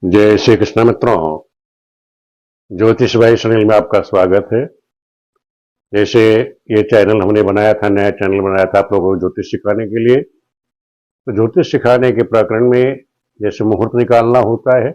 जय श्री कृष्ण मित्रों। ज्योतिष भाई चैनल में आपका स्वागत है। जैसे ये चैनल हमने बनाया था, नया चैनल बनाया था आप लोगों को ज्योतिष सिखाने के लिए। तो ज्योतिष सिखाने के प्रकरण में जैसे मुहूर्त निकालना होता है,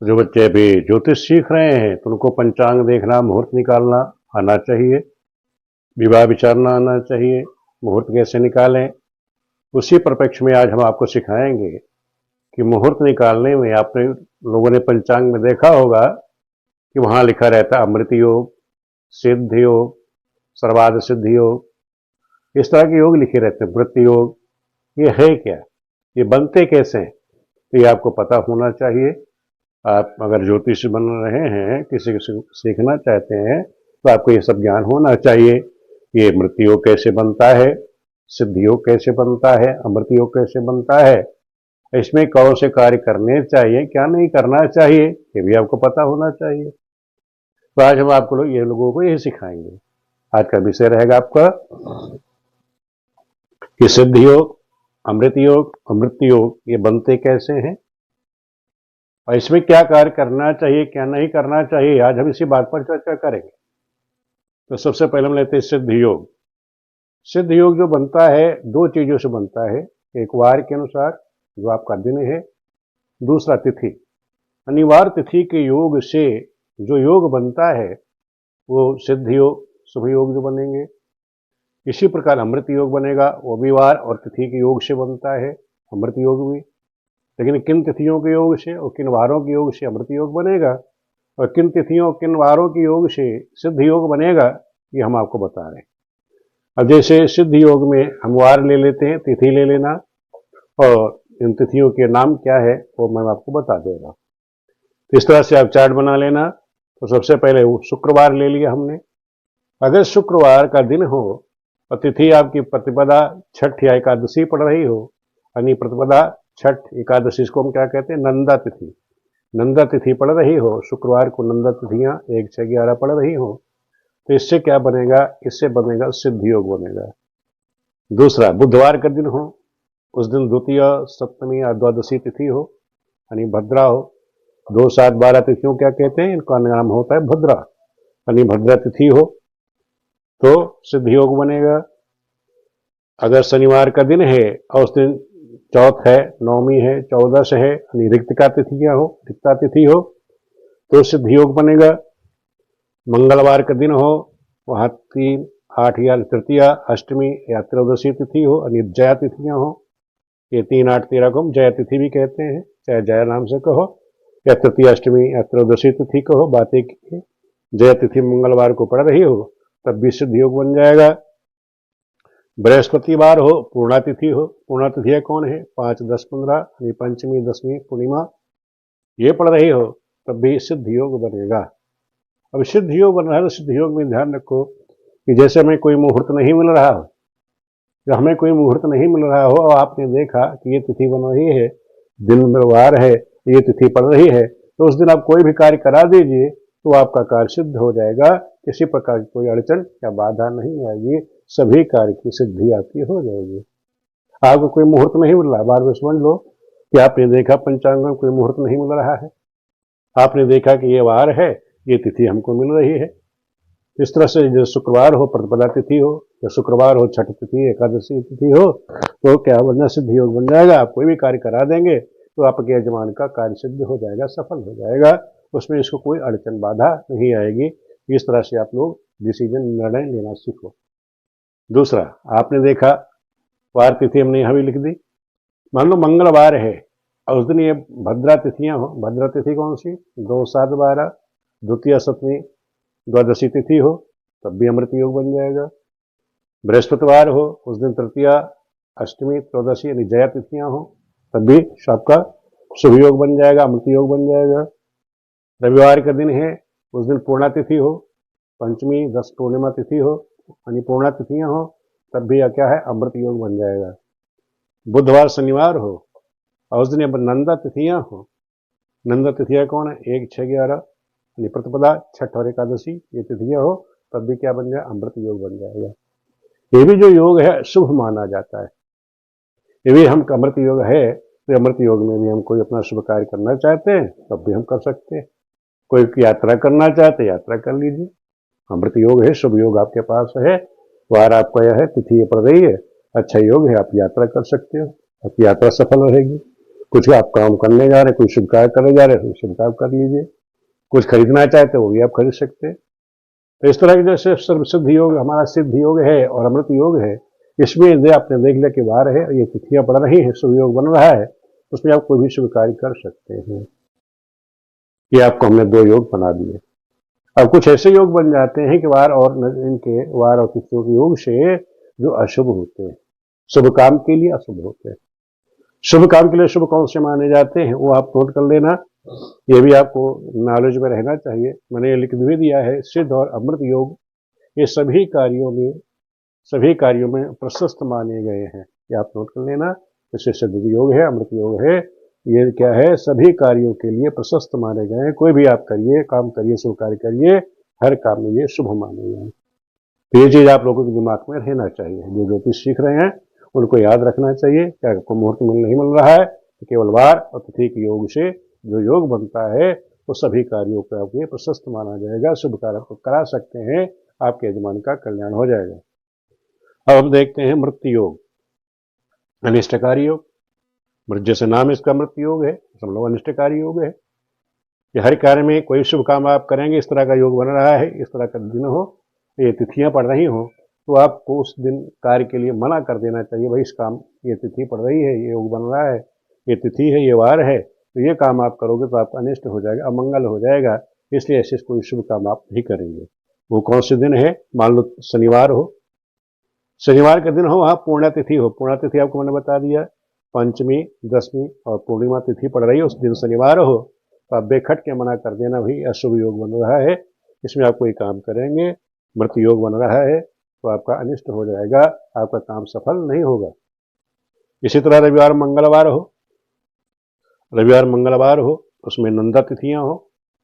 जो बच्चे अभी ज्योतिष सीख रहे हैं तो उनको पंचांग देखना, मुहूर्त निकालना आना चाहिए, विवाह विचारना आना चाहिए, मुहूर्त कैसे निकालें। उसी परिप्रेक्ष्य में आज हम आपको सिखाएंगे कि मुहूर्त निकालने में आपने लोगों ने पंचांग में देखा होगा कि वहां लिखा रहता है अमृत योग, सिद्ध योग, सर्वाध सिद्ध योग, इस तरह के योग लिखे रहते हैं, वृत्ति योग। ये है क्या, ये बनते कैसे हैं, तो ये आपको पता होना चाहिए। आप अगर ज्योतिष बन रहे हैं, किसी को सीखना चाहते हैं, तो आपको ये सब ज्ञान होना चाहिए। ये मृत्यु योग कैसे बनता है, सिद्ध योग कैसे बनता है, अमृत योग कैसे बनता है, इसमें कौन से कार्य करने चाहिए, क्या नहीं करना चाहिए, ये भी आपको पता होना चाहिए। तो आज हम आपको ये लोगों को यही सिखाएंगे। आज का विषय रहेगा आपका कि सिद्ध योग, अमृत योग, अमृत योग ये बनते कैसे हैं और इसमें क्या कार्य करना चाहिए, क्या नहीं करना चाहिए। आज हम इसी बात पर चर्चा करेंगे। तो सबसे पहले हम लेते हैं सिद्ध योग। सिद्ध योग जो बनता है, दो चीजों से बनता है। एक वार के अनुसार जो आपका दिन है, दूसरा तिथि। अनिवार्य तिथि के योग से जो योग बनता है वो सिद्ध योग, शुभ योग जो बनेंगे। इसी प्रकार अमृत योग बनेगा, वो भी वार और तिथि के योग से बनता है, अमृत योग भी। लेकिन किन तिथियों के योग से और किन वारों के योग से अमृत योग बनेगा और किन तिथियों किन वारों के योग से सिद्ध योग बनेगा, ये हम आपको बता रहे हैं। अब जैसे सिद्ध योग में हम वार ले लेते हैं, तिथि ले लेना, और इन तिथियों के नाम क्या है वो मैं आपको बता देगा। इस तरह से आप चार्ट बना लेना। तो सबसे पहले शुक्रवार ले लिया हमने। अगर शुक्रवार का दिन हो और तिथि आपकी प्रतिपदा, छठ या एकादशी पड़ रही हो, यानी प्रतिपदा, छठ, एकादशी, इसको हम क्या कहते हैं, नंदा तिथि। नंदा तिथि पड़ रही हो, शुक्रवार को नंदा तिथियां 1, 6, 11 पड़ रही हो, तो इससे क्या बनेगा, इससे बनेगा सिद्ध योग बनेगा। दूसरा, बुधवार का दिन हो, उस दिन द्वितीय, सप्तमी या द्वादशी तिथि हो, यानी भद्रा हो। 2, 7, 12 तिथियों क्या कहते हैं, इनका नाम होता है भद्रा, यानी भद्रा तिथि हो तो सिद्ध योग बनेगा। अगर शनिवार का दिन है और उस दिन चौथ है, नवमी है, 14 है, यानी रिक्तिका तिथियां हो, रिक्ता तिथि हो, तो सिद्ध योग बनेगा। मंगलवार का दिन हो, वहां 3, 8 या तृतीया, अष्टमी या त्रयोदशी तिथि हो, यानी जया तिथियां हो। ये 3, 8, 13 को हम जया तिथि भी कहते हैं, चाहे जया नाम से कहो या तृतीय, अष्टमी या त्रयोदशी तिथि कहो, बात एक ही है। जया तिथि मंगलवार को पड़ रही हो तब भी सिद्ध योग बन जाएगा। बृहस्पतिवार हो, पूर्णा तिथि हो, पूर्णा तिथि कौन है, 5, 10, 15, यानी पंचमी, दसवीं, पूर्णिमा, ये पड़ रही हो तब भी सिद्ध योग बनेगा। अब सिद्ध योग बन रहा है तो सिद्ध योग में ध्यान रखो कि जैसे हमें कोई मुहूर्त नहीं मिल रहा हो, जब हमें कोई मुहूर्त नहीं मिल रहा हो और आपने देखा कि ये तिथि बन रही है, दिन में वार है, ये तिथि पड़ रही है, तो उस दिन आप कोई भी कार्य करा दीजिए तो आपका कार्य सिद्ध हो जाएगा। किसी प्रकार की कोई अड़चन या बाधा नहीं आएगी, सभी कार्य की सिद्धि आपकी हो जाएगी। आपको कोई मुहूर्त नहीं मिल रहा, बार बार समझ लो कि आपने देखा पंचांग में कोई मुहूर्त नहीं मिल रहा है, आपने देखा कि ये वार है, ये तिथि हमको मिल रही है। इस तरह से जो शुक्रवार हो प्रतिपदा तिथि हो, या शुक्रवार हो छठ तिथि, एकादशी तिथि हो, तो क्या बनना, सिद्ध योग बन जाएगा। आप कोई भी कार्य करा देंगे तो आपके यजमान का कार्य सिद्ध हो जाएगा, सफल हो जाएगा, उसमें इसको कोई अड़चन बाधा नहीं आएगी। इस तरह से आप लोग डिसीजन, निर्णय लेना सीखो। दूसरा, आपने देखा वार तिथि हमने यहाँ भी लिख दी। मान लो मंगलवार है और उस दिन ये भद्रा तिथियां हो, भद्रा तिथि कौन सी, 2, 7, 12, द्वितीय, सप्तमी, द्वादशी तिथि हो, तब भी अमृत योग बन जाएगा। बृहस्पतिवार हो, उस दिन तृतीया, अष्टमी, त्रयोदशी यानी जया तिथियां हो, तब भी आपका शुभ योग बन जाएगा, अमृत योग बन जाएगा। रविवार का दिन है, उस दिन पूर्णा तिथि हो, पंचमी, 10 पूर्णिमा तिथि हो, यानी पूर्णा तिथियां हो, तब भी क्या है, अमृत योग बन जाएगा। बुधवार, शनिवार हो और उस दिन नंदा तिथियां हो, नंदा तिथियां कौन है, 1, 6, 11, यानी प्रतिपदा, छठ और एकादशी, ये तिथियां हो, तब भी क्या बन जाए, अमृत योग बन जाएगा। ये भी जो योग है शुभ माना जाता है, ये भी हम अमृत योग है तो अमृत योग में भी हम कोई अपना शुभ कार्य करना चाहते हैं तब भी हम कर सकते हैं। कोई यात्रा करना चाहते यात्रा कर लीजिए, अमृत योग है, शुभ योग आपके पास है, वार आपका यह है, तिथि पड़ रही है, अच्छा योग है, आप यात्रा कर सकते हो, आपकी यात्रा सफल रहेगी। कुछ आप काम करने जा रहे हैं, कोई शुभ कार्य करने जा रहे हैं, शुभ कार्य कर लीजिए। कुछ खरीदना चाहते हो वो भी आप खरीद सकते हैं। तो इस तरह के जैसे सर्वसिद्ध योग हमारा सिद्ध योग है और अमृत योग है, इसमें आपने देख लिया कि वार है, ये तिथियां पड़ रही है, शुभ योग बन रहा है, उसमें आप कोई भी शुभ कार्य कर सकते हैं। ये आपको हमने 2 योग बना दिए। अब कुछ ऐसे योग बन जाते हैं कि वार और इनके वार और तिथियों के योग से जो अशुभ होते हैं, शुभ काम के लिए अशुभ होते हैं। शुभ काम के लिए शुभ कौन से माने जाते हैं वो आप नोट कर लेना, ये भी आपको नॉलेज में रहना चाहिए। मैंने लिख भी दिया है, सिद्ध और अमृत योग ये सभी कार्यों में प्रशस्त माने गए हैं, ये आप नोट कर लेना। जैसे सिद्ध योग है, अमृत योग है, ये क्या है, सभी कार्यों के लिए प्रशस्त माने गए हैं। कोई भी आप करिए, काम करिए, शुभ कार्य करिए, हर काम में ये शुभ माने गए हैं। तो ये चीज आप लोगों के दिमाग में रहना चाहिए। जो ज्योतिष सीख रहे हैं उनको याद रखना चाहिए कि आपको मुहूर्त नहीं मिल रहा है तो केवल वार और तिथि के योग से जो योग बनता है तो सभी कार्यों को आपके प्रशस्त माना जाएगा, शुभ कार्य को करा सकते हैं, आपके यजमान का कल्याण हो जाएगा। अब हम देखते हैं मृत्यु योग, अनिष्टकारी योग। जैसे नाम इसका मृत्यु योग है, समझो अनिष्टकारी योग है। कि हर कार्य में कोई शुभ काम आप करेंगे, इस तरह का योग बन रहा है, इस तरह का दिन हो, ये तिथियां पड़ रही हो, तो आपको उस दिन कार्य के लिए मना कर देना चाहिए, भाई इस काम, ये तिथि पड़ रही है, ये योग बन रहा है, ये तिथि है, ये वार है, तो ये काम आप करोगे तो आपका अनिष्ट हो जाएगा, अमंगल हो जाएगा, इसलिए ऐसे कोई शुभ काम आप नहीं करेंगे। वो कौन से दिन है, मान लो शनिवार हो, शनिवार का दिन हो, वहाँ पूर्णा तिथि हो, पूर्णा तिथि आपको मैंने बता दिया, पंचमी, दसवीं और पूर्णिमा तिथि पड़ रही है, उस दिन शनिवार हो, तो आप बेखट के मना कर देना, भाई अशुभ योग बन रहा है, इसमें आप कोई काम करेंगे, मृत्यु योग बन रहा है, तो आपका अनिष्ट हो जाएगा, आपका काम सफल नहीं होगा। इसी तरह रविवार मंगलवार हो, रविवार मंगलवार हो, उसमें नंदा तिथियां हो,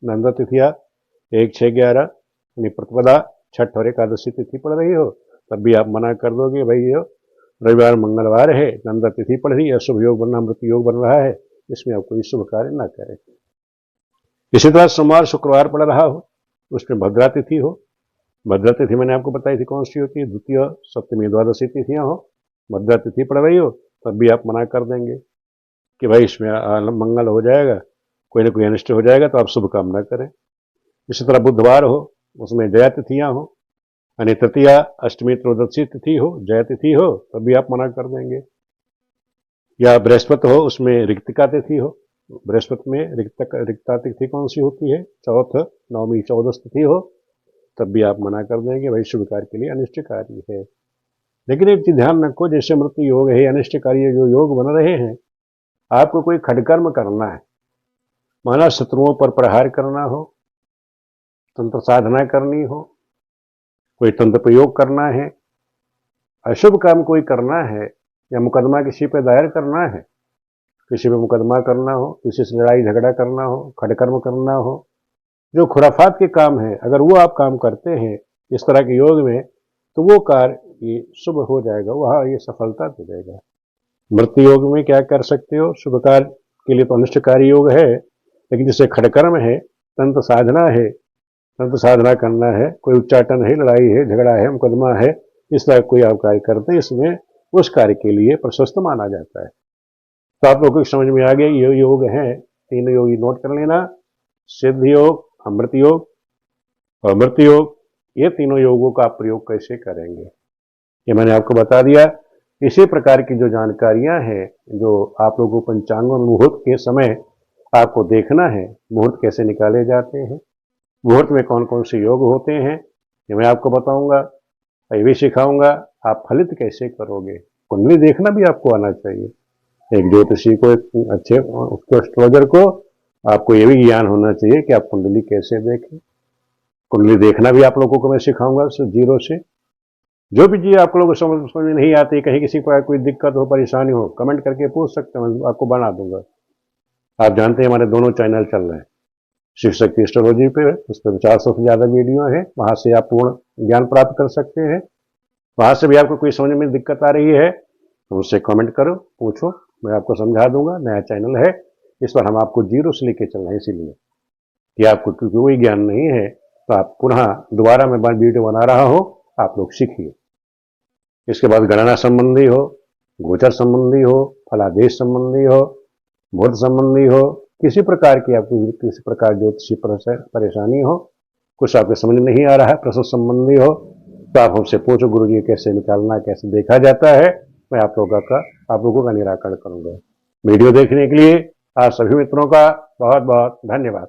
नंदा तिथियां 1, 6, 11 यानी प्रतिपदा, छठ और एकादशी तिथि पड़ रही हो, तब भी आप मना कर दोगे, भाई ये रविवार मंगलवार है, नंदा तिथि पड़ रही है, शुभ योग बनना, मृत्यु योग बन रहा है, इसमें आप कोई शुभ कार्य ना करें। इसी तरह सोमवार शुक्रवार पड़ रहा हो, उसमें भद्रा तिथि हो, भद्रा तिथि मैंने आपको बताई थी कौन सी होती है, द्वितीय, सप्तमी, द्वादशी तिथियां हो, भद्रा तिथि पड़ रही हो, तब भी आप मना कर देंगे कि भाई इसमें मंगल हो जाएगा, कोई ना कोई अनिष्ट हो जाएगा, तो आप शुभ काम ना करें। इसी तरह बुधवार हो, उसमें जया तिथियां हो, यानी तृतीया, अष्टमी, त्रयोदशी तिथि हो, जया तिथि हो, तब भी आप मना कर देंगे। या बृहस्पति हो, उसमें रिक्तिका तिथि हो, बृहस्पति में रिक्ता तिथि कौन सी होती है, चौथ, नवमी, चौदस तिथि हो, तब भी आप मना कर देंगे, भाई शुभ कार्य के लिए अनिष्टकारी है। लेकिन एक चीज ध्यान रखो, जैसे मृत्यु योग है, अनिष्टकारी जो योग बन रहे हैं, आपको कोई खडकर्म करना है, माना शत्रुओं पर प्रहार करना हो, तंत्र साधना करनी हो, कोई तंत्र प्रयोग करना है, अशुभ काम कोई करना है, या मुकदमा किसी पे दायर करना है, किसी पे मुकदमा करना हो, किसी से लड़ाई झगड़ा करना हो, खडकर्म करना हो, जो खुराफात के काम है, अगर वो आप काम करते हैं इस तरह के योग में, तो वो कार्य ये शुभ हो जाएगा, वहाँ ये सफलता दे देगा। मृत्यु योग में क्या कर सकते हो, शुभ कार्य के लिए तो अनिष्टकारी योग है, लेकिन जैसे खडकर्म है, तंत्र साधना है, तंत्र साधना करना है, कोई उच्चाटन है, लड़ाई है, झगड़ा है, मुकदमा है, इस तरह कोई आप कार्य करते हैं, इसमें उस कार्य के लिए प्रशस्त माना जाता है। तो आप लोगों को समझ में आ गया, ये योग है, तीनों योग नोट कर लेना, सिद्ध योग, अमृत योग और मृत्यु योग, ये तीनों योगों का आप प्रयोग कैसे करेंगे ये मैंने आपको बता दिया। इसी प्रकार की जो जानकारियां हैं, जो आप लोगों को पंचांगों में मुहूर्त के समय आपको देखना है, मुहूर्त कैसे निकाले जाते हैं, मुहूर्त में कौन कौन से योग होते हैं, ये मैं आपको बताऊंगा, ये भी सिखाऊंगा, आप फलित कैसे करोगे। कुंडली देखना भी आपको आना चाहिए, एक ज्योतिषी को, एक अच्छे एस्ट्रोलॉजर को आपको ये भी ज्ञान होना चाहिए कि आप कुंडली कैसे देखें। कुंडली देखना भी आप लोगों को मैं सिखाऊंगा जीरो से। जो भी चीज़ आप लोगों को समझ में नहीं आती, कहीं किसी को कोई दिक्कत हो, परेशानी हो, कमेंट करके पूछ सकते हैं, मैं आपको बना दूंगा। आप जानते हैं हमारे दोनों चैनल चल रहे हैं, शिव शक्ति एस्ट्रोलॉजी पे, उस पर 400 से ज़्यादा वीडियो है, वहाँ से आप पूर्ण ज्ञान प्राप्त कर सकते हैं। वहाँ से भी आपको कोई समझ में दिक्कत आ रही है तो मुझसे कमेंट करो, पूछो, मैं आपको समझा दूंगा। नया चैनल है, इस पर हम आपको जीरो से लेके चल रहे हैं, इसीलिए कि आपको कोई ज्ञान नहीं है तो आप पुनः दोबारा मैं वीडियो बना रहा हूं, आप लोग सीखिए। इसके बाद गणना संबंधी हो, गोचर संबंधी हो, फलादेश संबंधी हो, मुहूर्त संबंधी हो, किसी प्रकार की आपको किसी प्रकार ज्योतिषी परेशानी हो, कुछ आपको समझ नहीं आ रहा है, प्रश्न संबंधी हो, तो आप हमसे पूछो, गुरु जी कैसे निकालना, कैसे देखा जाता है, मैं आप लोगों का निराकरण करूंगा। वीडियो देखने के लिए आप सभी मित्रों का बहुत बहुत धन्यवाद।